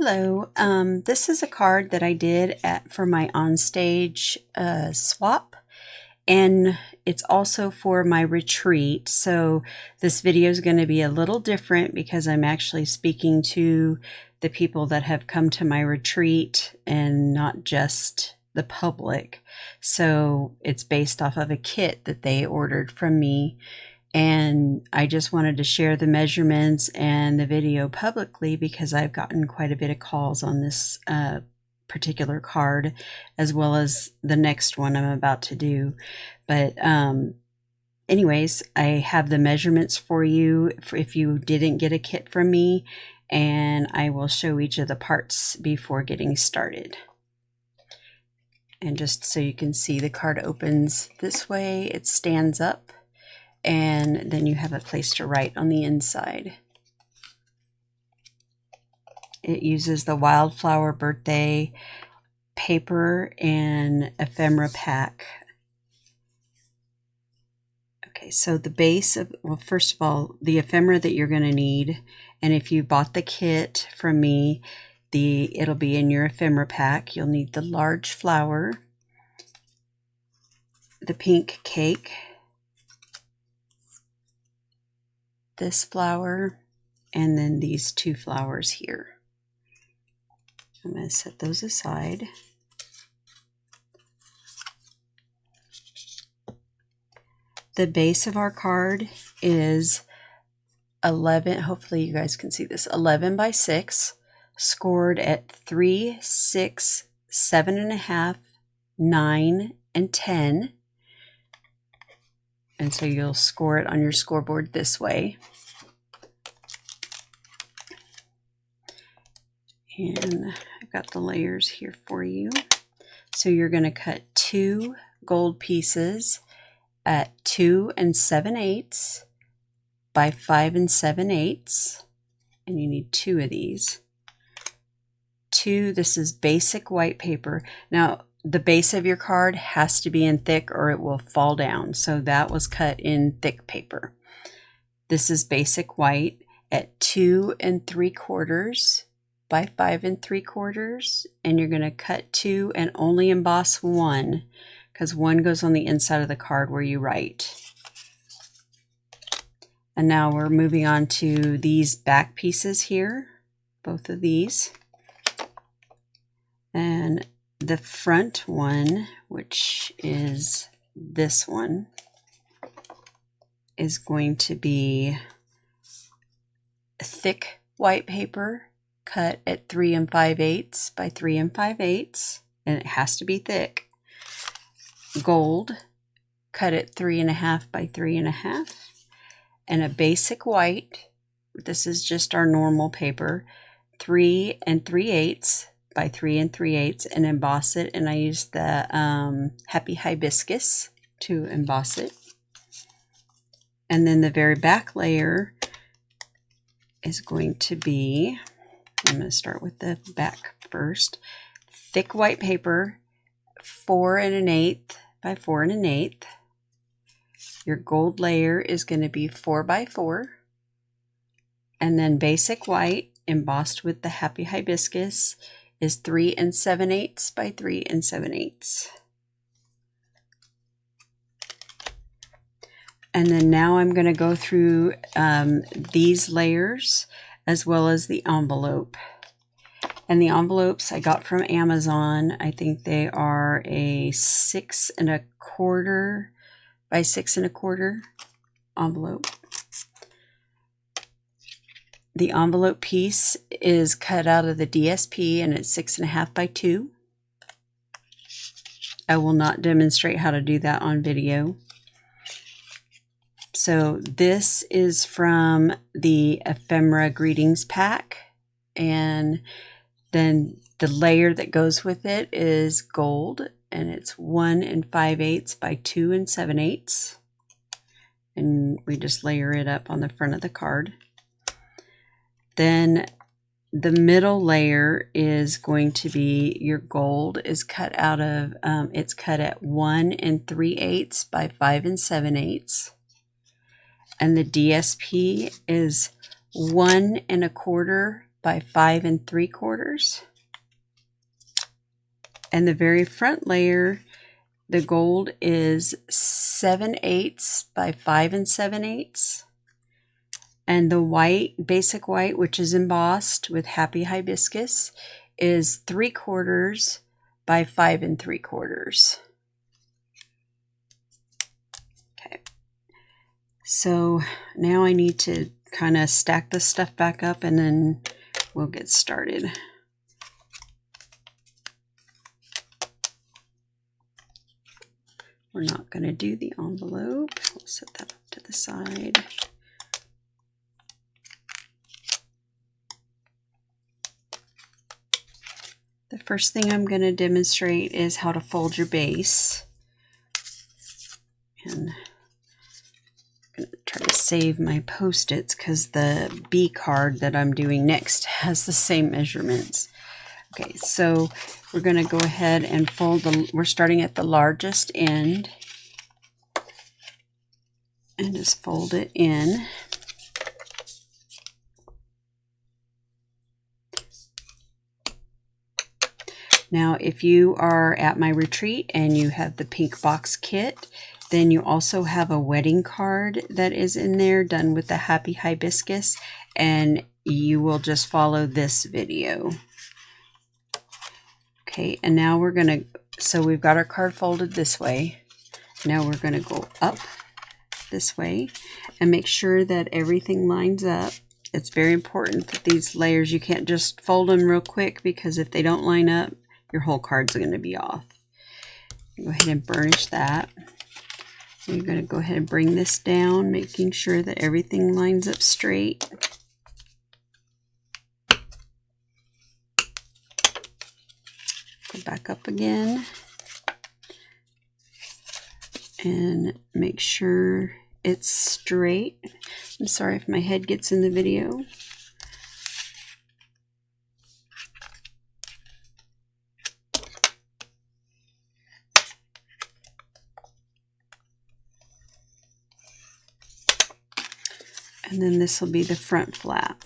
Hello, this is a card that I did for my onstage swap, and it's also for my retreat. So this video is going to be a little different because I'm actually speaking to the people that have come to my retreat and not just the public. So it's based off of a kit that they ordered from me. And I just wanted to share the measurements and the video publicly because I've gotten quite a bit of calls on this particular card, as well as the next one I'm about to do. But anyways, I have the measurements for you if you didn't get a kit from me, and I will show each of the parts before getting started. And just so you can see, the card opens this way, it stands up, and then you have a place to write on the inside. It uses the Wildflower Birthday paper and ephemera pack. Okay, so the base of, well, first of all, the ephemera that you're going to need, and if you bought the kit from me, it'll be in your ephemera pack. You'll need the large flower, the pink cake, this flower, and then these two flowers here. I'm going to set those aside. The base of our card is 11, hopefully you guys can see this, 11 by 6, scored at 3, 6, 7.5, 9, and 10. And so you'll score it on your scoreboard this way. And I've got the layers here for you. So you're going to cut 2 gold pieces at 2 7/8 by 5 7/8. And you need 2 of these. 2, this is basic white paper. Now, the base of your card has to be in thick or it will fall down. So that was cut in thick paper. This is basic white at 2 3/4 by 5 3/4. And you're going to cut 2 and only emboss 1 because 1 goes on the inside of the card where you write. And now we're moving on to these back pieces here, both of these. And the front one, which is this one, is going to be thick white paper cut at 3 5/8 by 3 5/8, and it has to be thick. Gold cut at 3.5 by 3.5, and a basic white. This is just our normal paper, 3 3/8 by 3 3/8, and emboss it. And I use the Happy Hibiscus to emboss it. And then the very back layer is going to be, I'm going to start with the back first, thick white paper, 4 1/8 by 4 1/8. Your gold layer is going to be 4 by 4. And then basic white embossed with the Happy Hibiscus is 3 7/8 by 3 7/8. And then now I'm going to go through these layers as well as the envelope. And the envelopes I got from Amazon. I think they are a 6 1/4 by 6 1/4 envelope. The envelope piece is cut out of the DSP and it's 6.5 by 2. I will not demonstrate how to do that on video. So this is from the ephemera greetings pack, and then the layer that goes with it is gold, and it's 1 5/8 by 2 7/8, and we just layer it up on the front of the card. Then the middle layer is going to be your gold is cut out of, it's cut at 1 3/8 by 5 7/8. And the DSP is 1 1/4 by 5 3/4. And the very front layer, the gold is 7/8 by 5 7/8. And the white, basic white, which is embossed with Happy Hibiscus, is 3/4 by 5 3/4. Okay. So now I need to kind of stack this stuff back up and then we'll get started. We're not going to do the envelope. We'll set that up to the side. The first thing I'm going to demonstrate is how to fold your base. And I'm going to try to save my Post-its because the B card that I'm doing next has the same measurements. Okay, so we're going to go ahead and fold we're starting at the largest end and just fold it in. Now, if you are at my retreat and you have the pink box kit, then you also have a wedding card that is in there done with the Happy Hibiscus, and you will just follow this video. Okay, and now we're going to, so we've got our card folded this way. Now we're going to go up this way and make sure that everything lines up. It's very important that these layers, you can't just fold them real quick because if they don't line up, your whole card's going to be off. Go ahead and burnish that. You're going to go ahead and bring this down, making sure that everything lines up straight. Go back up again and make sure it's straight. I'm sorry if my head gets in the video. And then this will be the front flap.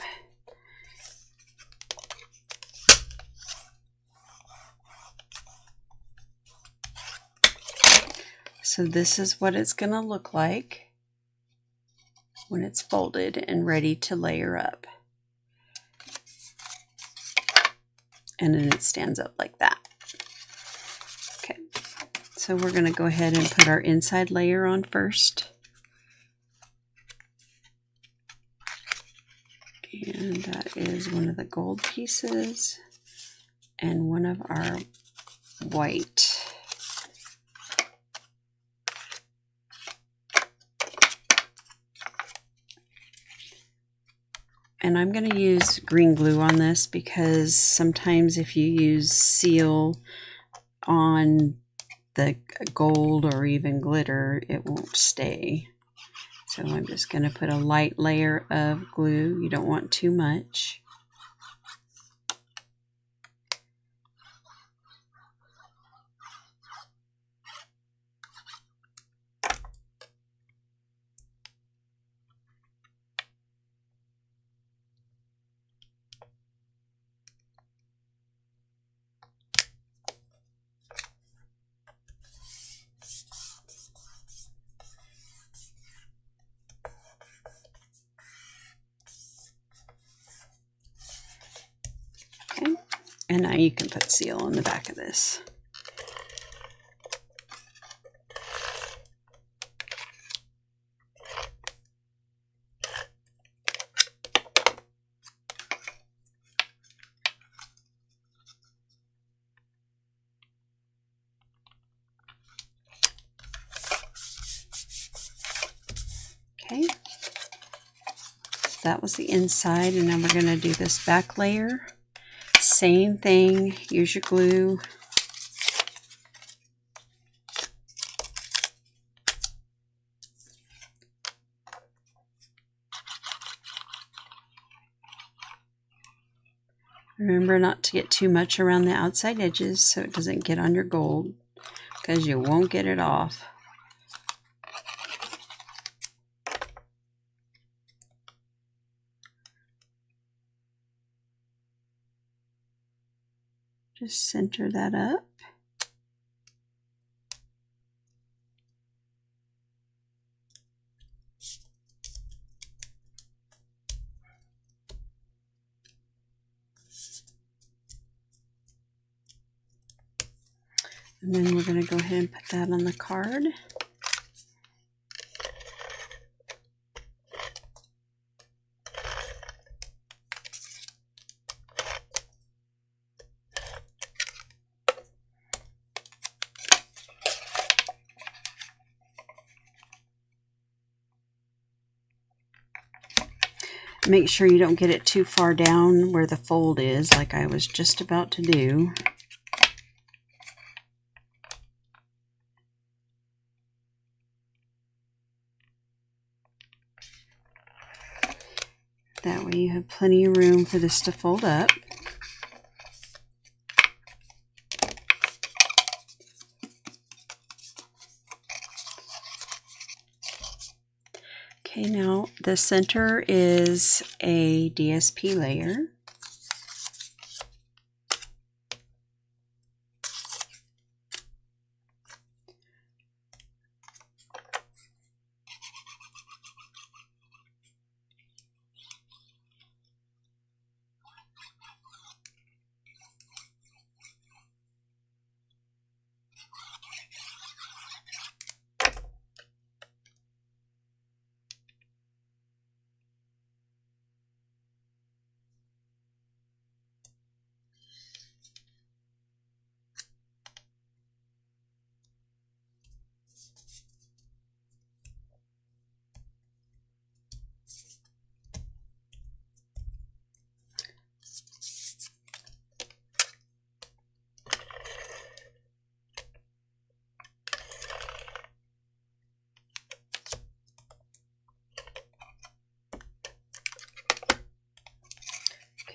So this is what it's going to look like when it's folded and ready to layer up. And then it stands up like that. Okay, so we're going to go ahead and put our inside layer on first. And that is one of the gold pieces and one of our white. And I'm going to use green glue on this because sometimes if you use seal on the gold or even glitter, it won't stay. So I'm just going to put a light layer of glue. You don't want too much. Okay, and now you can put seal on the back of this. Okay, so that was the inside, and now we're going to do this back layer. Same thing, use your glue. Remember not to get too much around the outside edges so it doesn't get on your gold, because you won't get it off. Just center that up. And then we're going to go ahead and put that on the card. Make sure you don't get it too far down where the fold is, like I was just about to do. That way you have plenty of room for this to fold up. Okay, now the center is a DSP layer.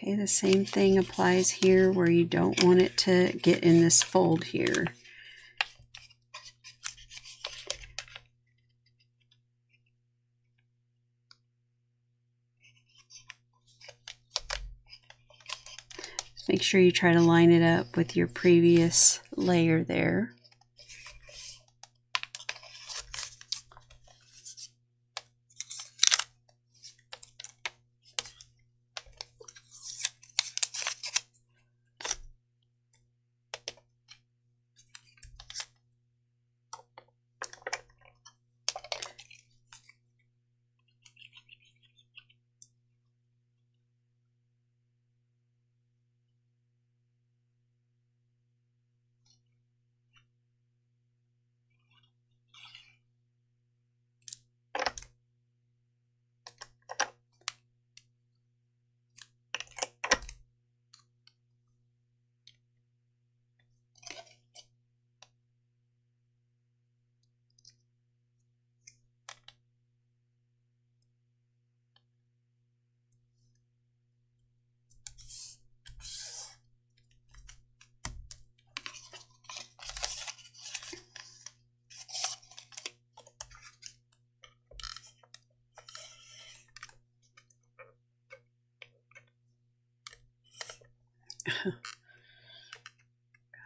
Okay, the same thing applies here where you don't want it to get in this fold here. Just make sure you try to line it up with your previous layer there.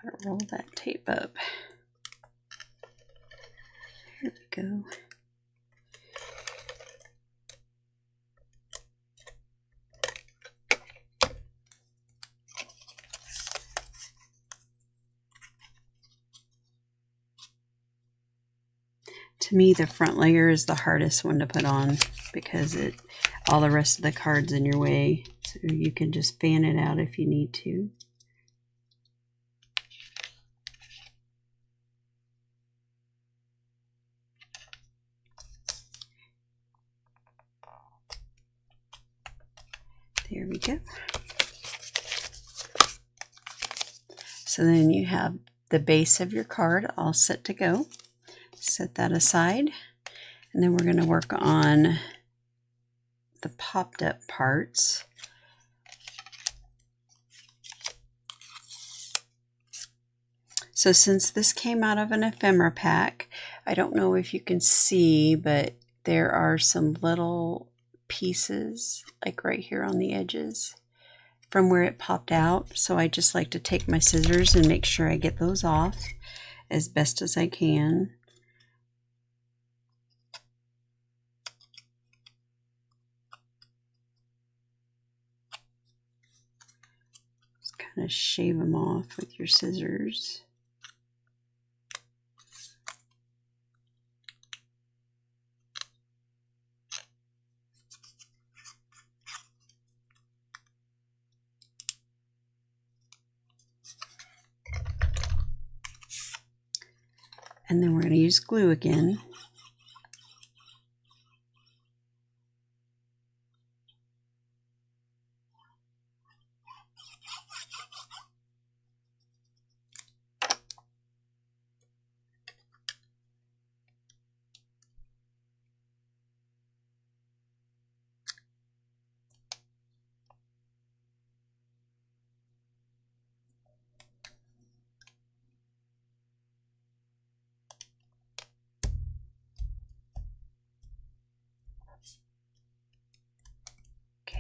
Gotta roll that tape up. Here we go. To me, the front layer is the hardest one to put on because all the rest of the card's in your way. So you can just fan it out if you need to. There we go. So then you have the base of your card all set to go. Set that aside, and then we're going to work on the popped up parts. So since this came out of an ephemera pack, I don't know if you can see, but there are some little pieces like right here on the edges from where it popped out, so I just like to take my scissors and make sure I get those off as best as I can. Just kind of shave them off with your scissors. And then we're going to use glue again.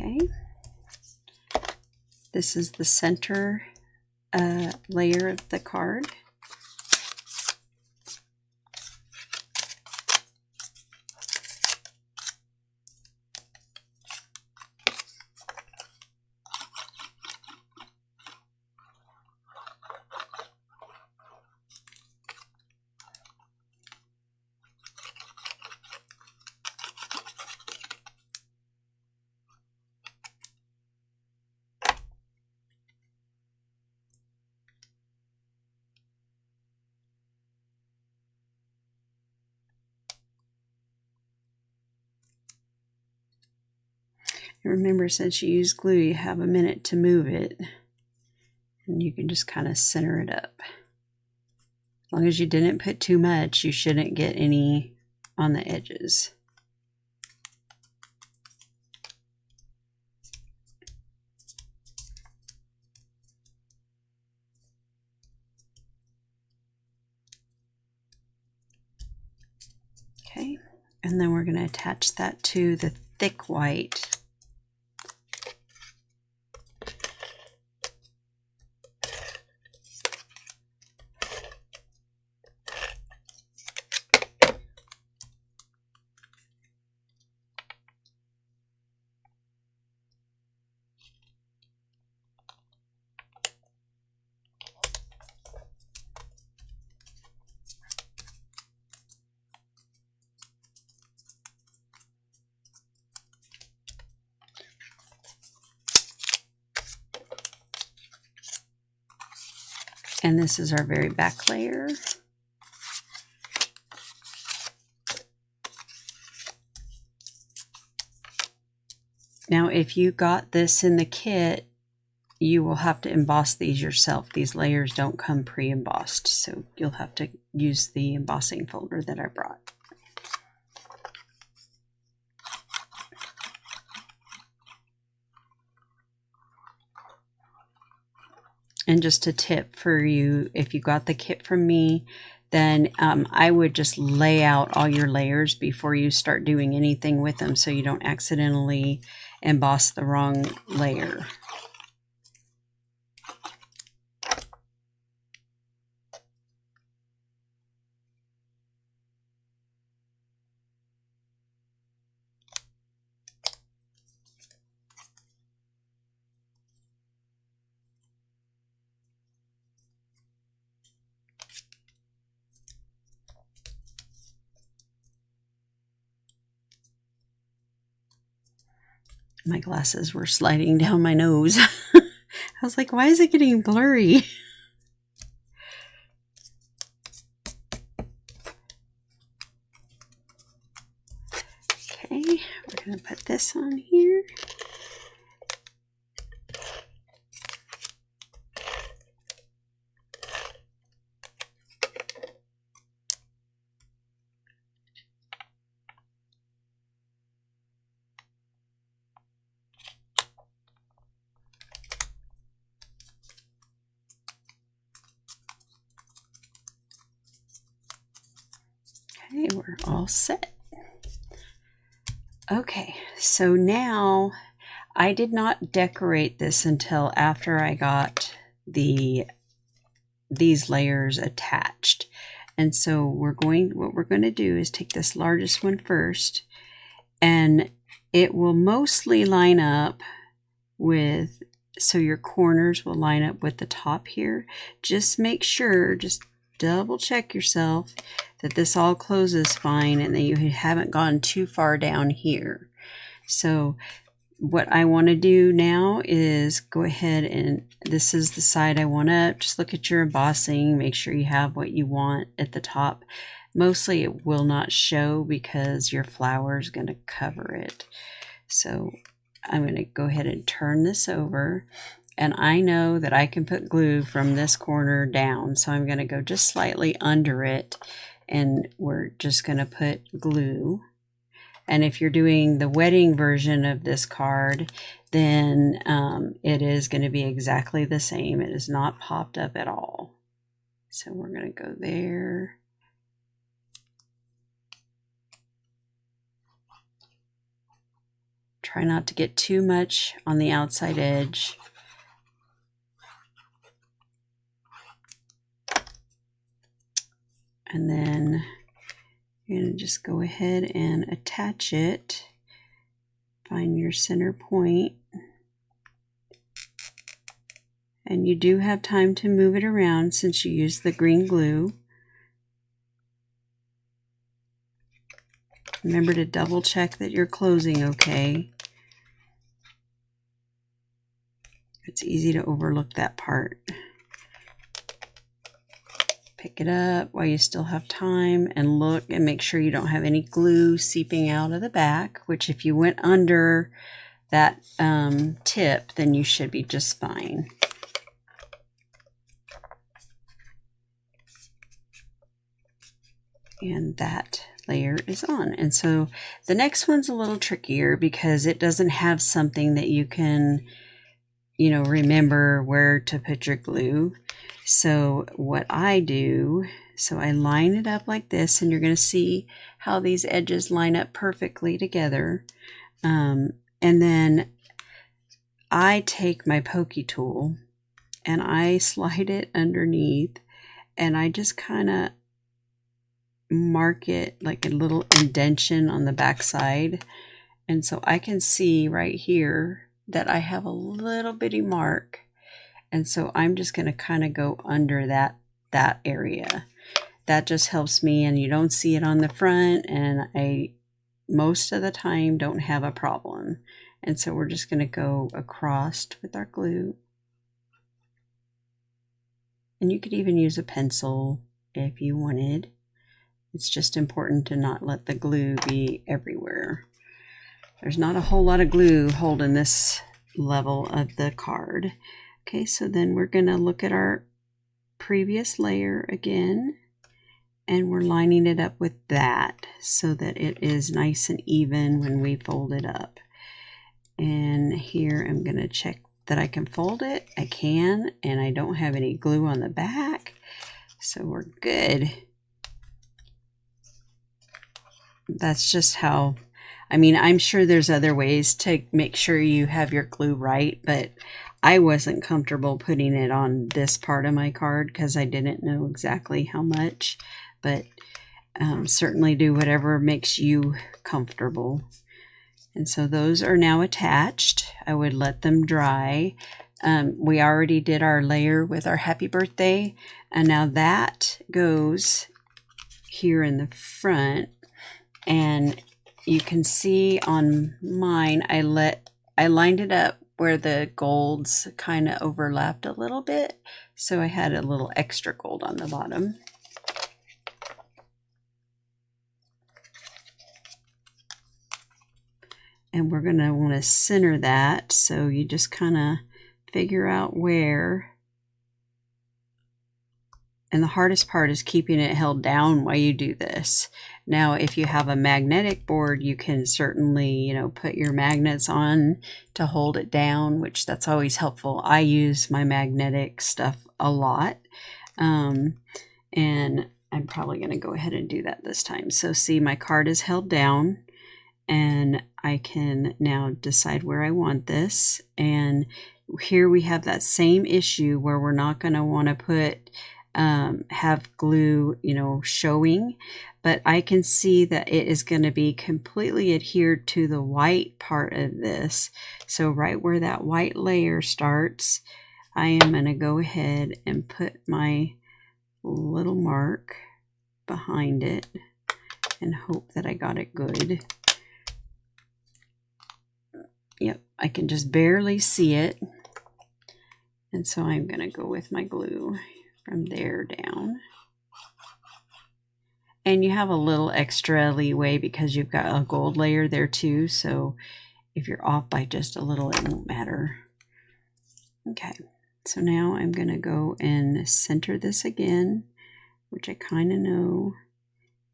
Okay, this is the center layer of the card. Remember, since you use glue, you have a minute to move it, and you can just kind of center it up. As long as you didn't put too much, you shouldn't get any on the edges. Okay, and then we're going to attach that to the thick white. And this is our very back layer. Now, if you got this in the kit, you will have to emboss these yourself. These layers don't come pre-embossed, so you'll have to use the embossing folder that I brought. And just a tip for you, if you got the kit from me, then I would just lay out all your layers before you start doing anything with them, so you don't accidentally emboss the wrong layer. My glasses were sliding down my nose. I was like, why is it getting blurry? Okay, we're going to put this on here. Okay, we're all set. Okay, so now I did not decorate this until after I got these layers attached. And so what we're going to do is take this largest one first, and it will mostly line up with, so your corners will line up with the top here. Just make sure, just double check yourself that this all closes fine and that you haven't gone too far down here. So what I want to do now is go ahead, and this is the side I want up. Just look at your embossing, make sure you have what you want at the top. Mostly it will not show because your flower is going to cover it. So I'm going to go ahead and turn this over, and I know that I can put glue from this corner down, so I'm going to go just slightly under it, and we're just going to put glue. And if you're doing the wedding version of this card, then it is going to be exactly the same. It is not popped up at all. So we're going to go there. Try not to get too much on the outside edge. And then you're going to just go ahead and attach it. Find your center point. And you do have time to move it around since you used the green glue. Remember to double check that you're closing okay. It's easy to overlook that part. Pick it up while you still have time and look and make sure you don't have any glue seeping out of the back, which if you went under that tip, then you should be just fine. And that layer is on. And so the next one's a little trickier because it doesn't have something that you can, you know, remember where to put your glue. So what I do, so I line it up like this, and you're going to see how these edges line up perfectly together. And then I take my pokey tool and I slide it underneath, and I just kind of mark it like a little indentation on the back side. And so I can see right here that I have a little bitty mark. And so I'm just going to kind of go under that area. That just helps me, and you don't see it on the front, and I most of the time don't have a problem. And so we're just going to go across with our glue. And you could even use a pencil if you wanted. It's just important to not let the glue be everywhere. There's not a whole lot of glue holding this level of the card. Okay, so then we're going to look at our previous layer again, and we're lining it up with that so that it is nice and even when we fold it up. And here I'm going to check that I can fold it. I can, and I don't have any glue on the back, so we're good. That's just how, I mean, I'm sure there's other ways to make sure you have your glue right, but I wasn't comfortable putting it on this part of my card because I didn't know exactly how much, but certainly do whatever makes you comfortable. And so those are now attached. I would let them dry. We already did our layer with our happy birthday, and now that goes here in the front. And you can see on mine, I lined it up where the golds kind of overlapped a little bit. So I had a little extra gold on the bottom. And we're going to want to center that. So you just kind of figure out where. And the hardest part is keeping it held down while you do this. Now, if you have a magnetic board, you can certainly, you know, put your magnets on to hold it down, which that's always helpful. I use my magnetic stuff a lot. And I'm probably going to go ahead and do that this time. So see, my card is held down, and I can now decide where I want this. And here we have that same issue where we're not going to want to put have glue, you know, showing, but I can see that it is going to be completely adhered to the white part of this. So right where that white layer starts, I am going to go ahead and put my little mark behind it and hope that I got it good. Yep, I can just barely see it. And so I'm going to go with my glue from there down. And you have a little extra leeway because you've got a gold layer there too. So if you're off by just a little, it won't matter. Okay, so now I'm going to go and center this again, which I kind of know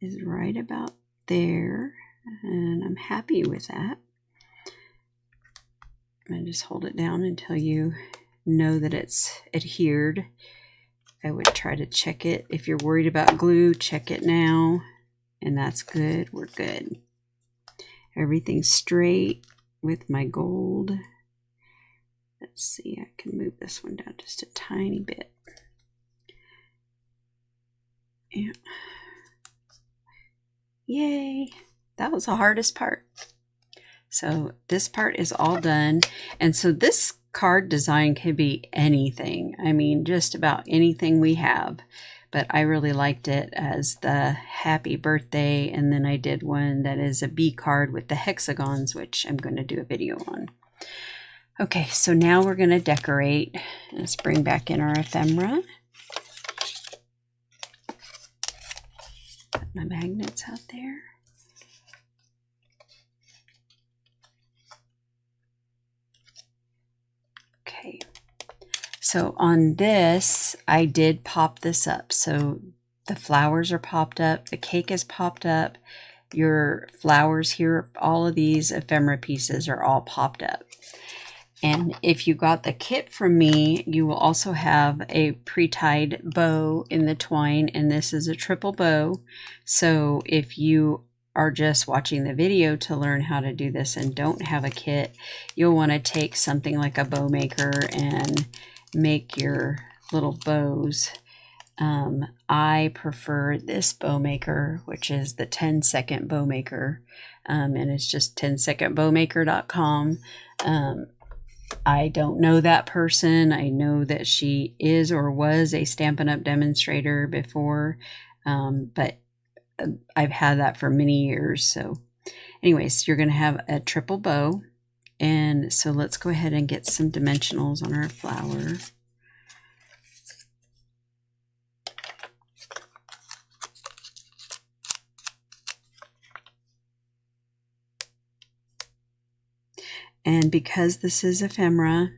is right about there. And I'm happy with that. I'm going to just hold it down until you know that it's adhered. I would try to check it. If you're worried about glue, check it now. And that's good. We're good. Everything's straight with my gold. Let's see, I can move this one down just a tiny bit. Yeah. Yay. That was the hardest part. So this part is all done. And so this card design could be anything. I mean, just about anything we have. But I really liked it as the happy birthday. And then I did one that is a bee card with the hexagons, which I'm going to do a video on. Okay, so now we're going to decorate. Let's bring back in our ephemera. Put my magnets out there. Okay, so on this, I did pop this up. So the flowers are popped up, the cake is popped up, your flowers here, all of these ephemera pieces are all popped up. And if you got the kit from me, you will also have a pre-tied bow in the twine, and this is a triple bow. So if you are just watching the video to learn how to do this and don't have a kit, you'll want to take something like a bow maker and make your little bows. I prefer this bow maker, which is the 10-second bow maker, and it's just 10secondbowmaker.com. I don't know that person. I know that she is or was a Stampin' Up demonstrator before, but I've had that for many years. So anyways, you're going to have a triple bow. And so let's go ahead and get some dimensionals on our flower. And because this is ephemera,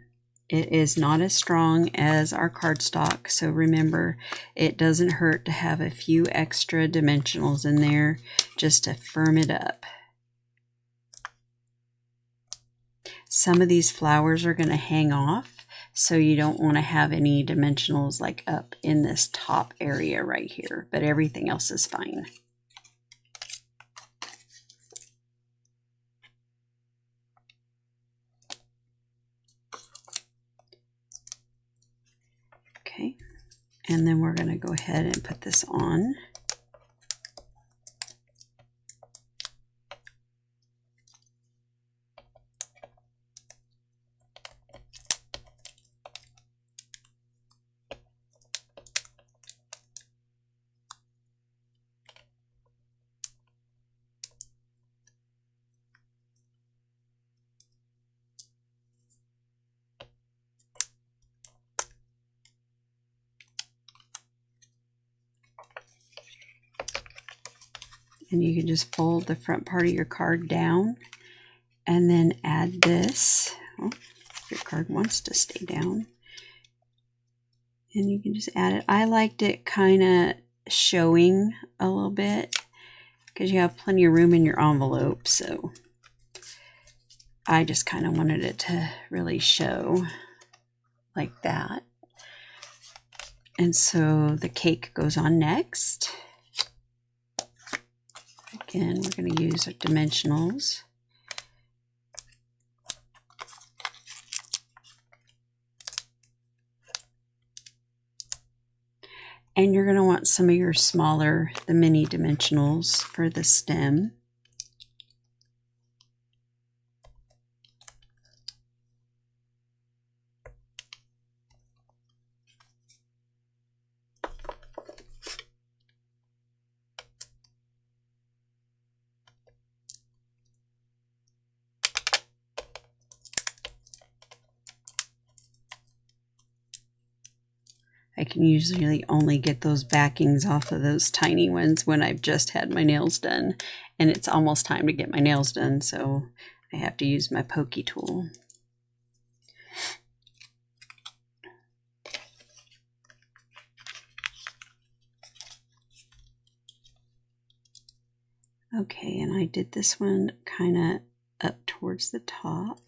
it is not as strong as our cardstock. So remember, it doesn't hurt to have a few extra dimensionals in there just to firm it up. Some of these flowers are going to hang off, so you don't want to have any dimensionals like up in this top area right here, but everything else is fine. Okay, and then we're going to go ahead and put this on. And you can just fold the front part of your card down and then add this. Oh, if your card wants to stay down. And you can just add it. I liked it kind of showing a little bit because you have plenty of room in your envelope. So I just kind of wanted it to really show like that. And so the cake goes on next. Again, we're going to use our dimensionals. And you're going to want some of your smaller, the mini dimensionals for the stem. I can usually only get those backings off of those tiny ones when I've just had my nails done, and it's almost time to get my nails done, so I have to use my pokey tool. Okay, and I did this one kind of up towards the top.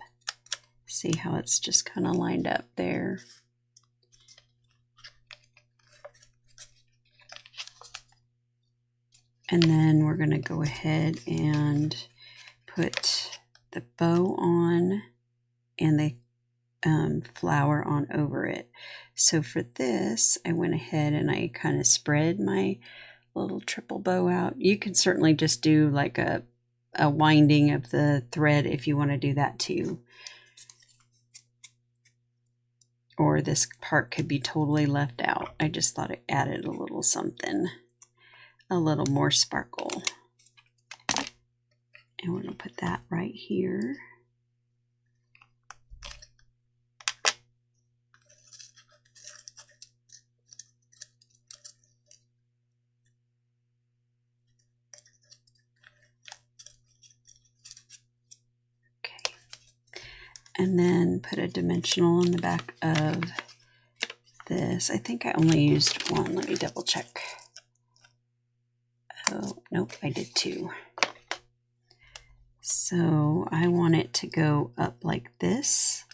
See how it's just kind of lined up there. And then we're going to go ahead and put the bow on and the flower on over it. So for this, I went ahead and I kind of spread my little triple bow out. You can certainly just do like a winding of the thread if you want to do that too. Or this part could be totally left out. I just thought it added a little something. A little more sparkle. And we're going to put that right here. Okay. And then put a dimensional in the back of this. I think I only used one. Let me double check. Oh, nope, I did two. So I want it to go up like this.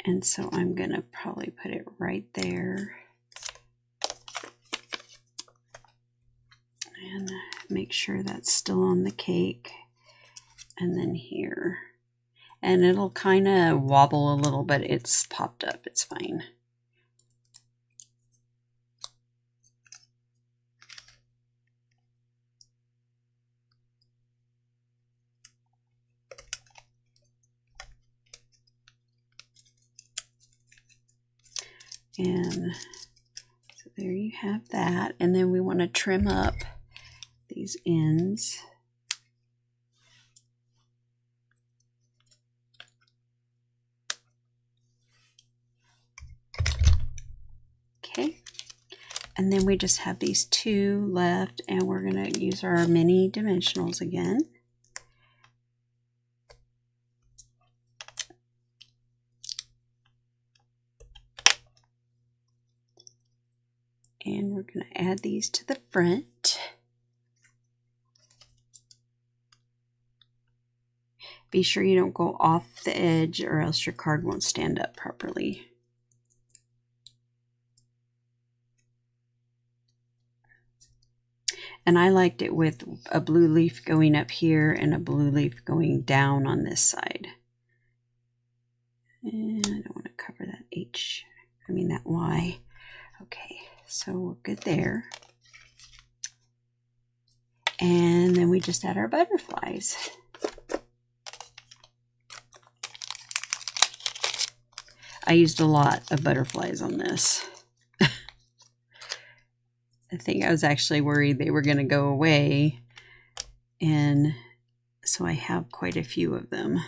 And so I'm going to probably put it right there. And make sure that's still on the cake. And then here. And it'll kind of wobble a little, but it's popped up. It's fine. And so there you have that. And then we want to trim up these ends. Okay. And then we just have these two left, and we're going to use our mini dimensionals again. And we're going to add these to the front. Be sure you don't go off the edge or else your card won't stand up properly. And I liked it with a blue leaf going up here and a blue leaf going down on this side. And I don't want to cover that that Y. Okay, so we're good there. And then we just add our butterflies. I used a lot of butterflies on this. I think I was actually worried they were going to go away, and so I have quite a few of them.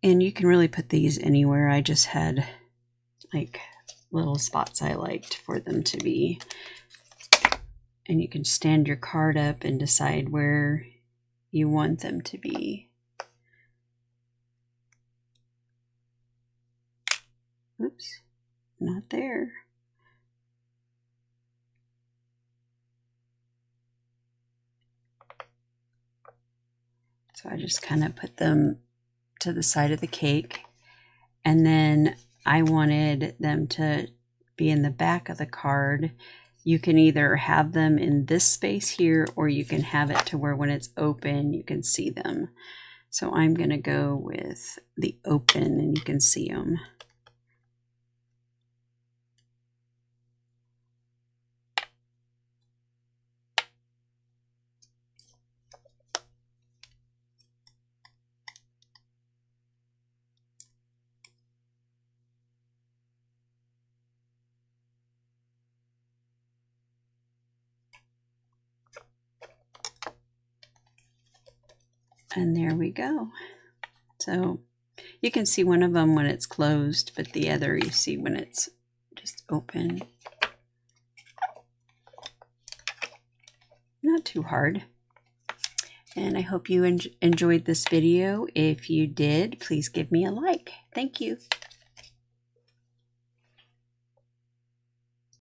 And you can really put these anywhere. I just had like little spots I liked for them to be. And you can stand your card up and decide where you want them to be. not there. So I just kind of put them to the side of the cake. And then I wanted them to be in the back of the card. You can either have them in this space here, or you can have it to where when it's open, you can see them. So I'm going to go with the open and you can see them. And there we go. So you can see one of them when it's closed, but the other you see when it's just open. Not too hard. And I hope you enjoyed this video. If you did, please give me a like. Thank you.